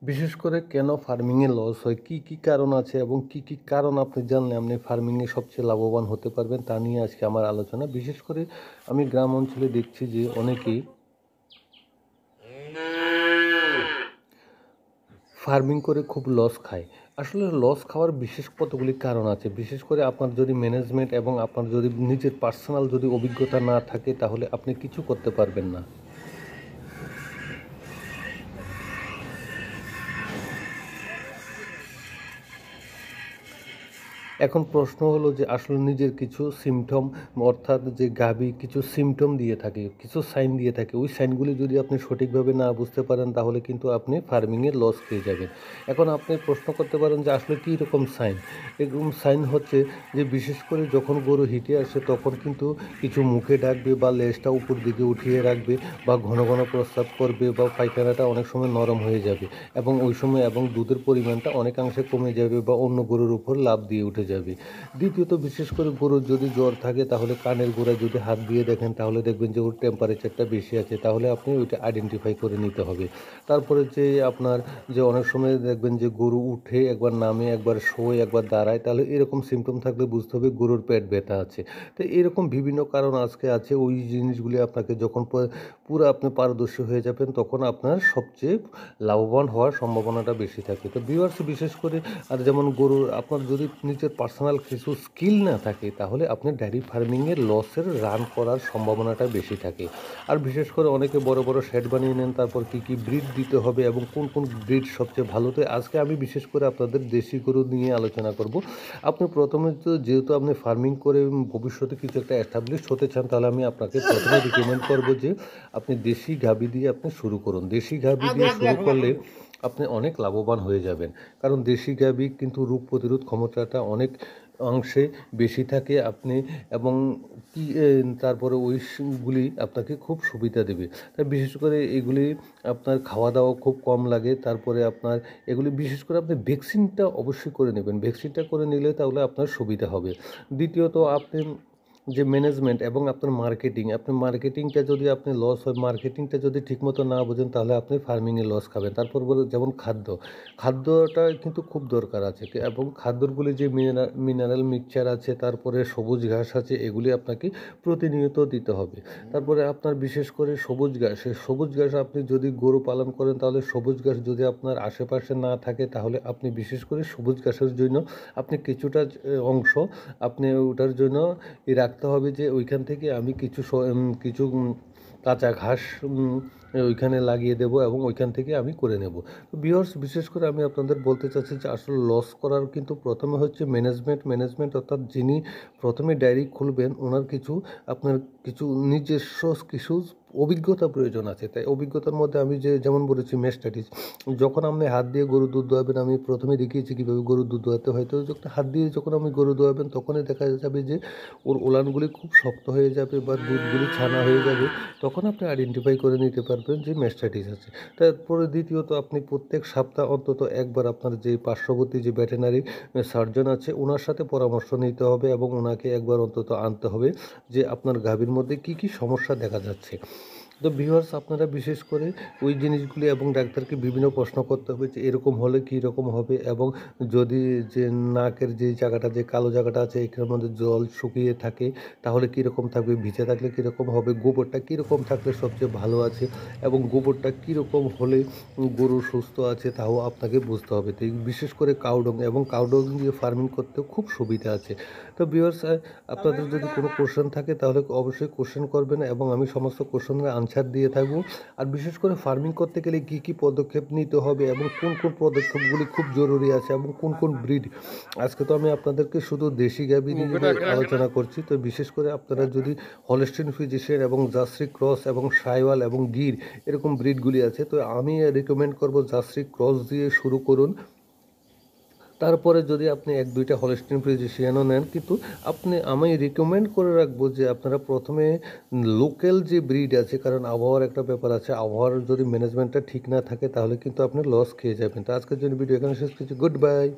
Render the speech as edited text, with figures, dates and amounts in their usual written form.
বিশেষ করে কেন ফার্মিংয়ে লস হয়, কী কারণ আছে এবং কী কারণ আপনি জানলে আপনি ফার্মিংয়ে সবচেয়ে লাভবান হতে পারবেন তা নিয়ে আজকে আমার আলোচনা। বিশেষ করে আমি গ্রাম অঞ্চলে দেখছি যে অনেকেই ফার্মিং করে খুব লস খায়। আসলে লস খাওয়ার বিশেষ কতগুলি কারণ আছে। বিশেষ করে আপনার যদি ম্যানেজমেন্ট এবং আপনার যদি নিজের পার্সোনাল যদি অভিজ্ঞতা না থাকে তাহলে আপনি কিছু করতে পারবেন না। এখন প্রশ্ন হলো যে আসলে নিজের কিছু সিমটম অর্থাৎ যে গাভী কিছু সিমটম দিয়ে থাকে, কিছু সাইন দিয়ে থাকে, ওই সাইনগুলি যদি আপনি সঠিকভাবে না বুঝতে পারেন তাহলে কিন্তু আপনি ফার্মিংয়ে লস খেয়ে যাবেন। এখন আপনি প্রশ্ন করতে পারেন যে আসলে কী রকম সাইন? এরকম সাইন হচ্ছে যে বিশেষ করে যখন গরু হিটে আসে তখন কিন্তু কিছু মুখে ডাকবে বা লেজটা উপর দিকে উঠিয়ে রাখবে বা ঘন ঘন প্রস্রাব করবে বা পায়খানাটা অনেক সময় নরম হয়ে যাবে এবং ওই সময় এবং দুধের পরিমাণটা অনেকাংশে কমে যাবে বা অন্য গরুর উপর লাফ দিয়ে উঠে যাবে। দ্বিতীয়ত বিশেষ করে গরুর যদি জ্বর থাকে তাহলে কানের গোড়ায় যদি হাত দিয়ে দেখেন তাহলে দেখবেন যে ওর টেম্পারেচারটা বেশি আছে, তাহলে আপনি ওইটা আইডেন্টিফাই করে নিতে হবে। তারপরে যে আপনার যে অনেক সময় দেখবেন যে গরু উঠে একবার নামে একবার শোয় একবার দাঁড়ায়, তাহলে এরকম সিমটম থাকলে বুঝতে হবে গরুর পেট ব্যথা আছে। তো এরকম বিভিন্ন কারণ আজকে আছে, ওই জিনিসগুলি আপনাকে যখন পুরো আপনি পারদর্শী হয়ে যাবেন তখন আপনার সবচেয়ে লাভবান হওয়ার সম্ভাবনাটা বেশি থাকে। তো ভিউয়ার্স বিশেষ করে আর যেমন গরুর আপনার যদি নিজের পার্সোনাল কিছু স্কিল না থাকে তাহলে আপনি ডেয়ারি ফার্মিংয়ের লসের রান করার সম্ভাবনাটা বেশি থাকে। আর বিশেষ করে অনেকে বড় বড় শেড বানিয়ে নেন, তারপর কী ব্রিড দিতে হবে এবং কোন ব্রিড সবচেয়ে ভালো। তো আজকে আমি বিশেষ করে আপনাদের দেশি গরু নিয়ে আলোচনা করব। আপনি প্রথমে তো যেহেতু আপনি ফার্মিং করে ভবিষ্যতে কিছু একটা এস্টাবলিশ হতে চান তাহলে আমি আপনাকে প্রথমে রিকমেন্ড করব যে আপনি দেশি গাভী দিয়ে আপনি শুরু করুন। দেশি গাভী দিয়ে শুরু করলে আপনি অনেক লাভবান হয়ে যাবেন, কারণ দেশি গাভী কিন্তু রোগ প্রতিরোধ ক্ষমতাটা অনেক অংশে বেশি থাকে আপনি এবং কি তারপরে ওইগুলি আপনাকে খুব সুবিধা দেবে। তাই বিশেষ করে এগুলি আপনার খাওয়া দাওয়া খুব কম লাগে। তারপরে আপনার এগুলি বিশেষ করে আপনি ভ্যাকসিনটা অবশ্যই করে নেবেন। ভ্যাকসিনটা করে নিলে তাহলে আপনার সুবিধা হবে। দ্বিতীয়ত আপনি যে ম্যানেজমেন্ট এবং আপনার আপনি মার্কেটিংটা যদি আপনি লস হয়, মার্কেটিংটা যদি ঠিকমতো না বোঝেন তাহলে আপনি ফার্মিংয়ে লস খাবেন। তারপর যেমন খাদ্যটা কিন্তু খুব দরকার আছে এবং খাদ্যগুলি যে মিনারেল মিক্সচার আছে, তারপরে সবুজ ঘাস আছে, এগুলি আপনাকে প্রতিনিয়ত দিতে হবে। তারপরে আপনার বিশেষ করে সবুজ ঘাস আপনি যদি গরু পালন করেন তাহলে সবুজ ঘাস যদি আপনার আশেপাশে না থাকে তাহলে আপনি বিশেষ করে সবুজ ঘাসের জন্য আপনি কিছুটা অংশ আপনি ওটার জন্য রাখতে হবে যে ওইখান থেকে আমি কিছু কাঁচা ঘাস ওইখানে লাগিয়ে দেবো এবং ওইখান থেকে আমি করে নেব। তো ভিউয়ার্স বিশেষ করে আমি আপনাদের বলতে চাচ্ছি যে আসলে লস করার কিন্তু প্রথমে হচ্ছে ম্যানেজমেন্ট অর্থাৎ যিনি প্রথমে ডায়েরি খুলবেন ওনার আপনার কিছু নিজস্ব কিছু অভিজ্ঞতা প্রয়োজন আছে। তাই অভিজ্ঞতার মধ্যে আমি যেমন বলেছি ম্যাস্টাইটিস, যখন আপনি হাত দিয়ে গরুর দুধ দোয়াবেন, আমি প্রথমে দেখিয়েছি কীভাবে গরুর দুধ দোয়াতে হয়। তো যখন হাত দিয়ে যখন আমি গরু দোয়াবেন তখনই দেখা যাবে যে ওর ওলানগুলি খুব শক্ত হয়ে যাবে বা দুধগুলি ছানা হয়ে যাবে, তখন আপনি আইডেন্টিফাই করে নিতে পারবেন যে ম্যাস্টাইটিস আছে। তারপরে দ্বিতীয়ত আপনি প্রত্যেক সপ্তাহ অন্তত একবার আপনার যে পার্শ্ববর্তী যে ভেটেরিনারি সার্জন আছে ওনার সাথে পরামর্শ নিতে হবে এবং ওনাকে একবার অন্তত আনতে হবে যে আপনার গাভীর মধ্যে কী সমস্যা দেখা যাচ্ছে। তো ভিউয়ার্স আপনারা বিশেষ করে ওই জিনিসগুলি এবং ডাক্তারকে বিভিন্ন প্রশ্ন করতে হবে যে এরকম হলে কী রকম হবে এবং যদি যে নাকের যে জায়গাটা যে কালো জায়গাটা আছে এখানের মধ্যে জল শুকিয়ে থাকে তাহলে কীরকম থাকবে, ভিজে থাকলে কীরকম হবে, গোবরটা কীরকম থাকলে সবচেয়ে ভালো আছে এবং গোবরটা কীরকম হলে গরু সুস্থ আছে তাও আপনাকে বুঝতে হবে। তো বিশেষ করে কাউডং এবং কাউডং দিয়ে ফার্মিং করতেও খুব সুবিধা আছে। তো ভিউয়ার্স আপনাদের যদি কোনো কোশ্চেন থাকে তাহলে অবশ্যই কোশ্চেন করবেন এবং আমি সমস্ত কোশ্চেনের আনসার দিয়ে থাকবো। আর বিশেষ করে ফার্মিং করতে গেলে কী পদক্ষেপ নিতে হবে এবং কোন পদক্ষেপগুলি খুব জরুরি আছে এবং কোন ব্রিড, আজকে তো আমি আপনাদেরকে শুধু দেশি গাভী নিয়ে আলোচনা করছি। তো বিশেষ করে আপনারা যদি হলস্টিন ফ্রিজিশিয়ান এবং জার্সি ক্রস এবং সাইওয়াল এবং গির এরকম ব্রিডগুলি আছে, তো আমি রিকমেন্ড করব জার্সি ক্রস দিয়ে শুরু করুন। তারপরে যদি আপনি 1-2টা হলস্টিন ফ্রিজিশিয়ানও নেন, কিন্তু আমি রিকমেন্ড করে রাখবো যে আপনারা প্রথমে লোকাল যে ব্রিড আছে, কারণ আবহাওয়ার একটা ব্যাপার আছে, আবহাওয়ার যদি ম্যানেজমেন্টটা ঠিক না থাকে তাহলে কিন্তু আপনি লস খেয়ে যাবেন। তো আজকের জন্য ভিডিও এখানে শেষ করছি। Good bye.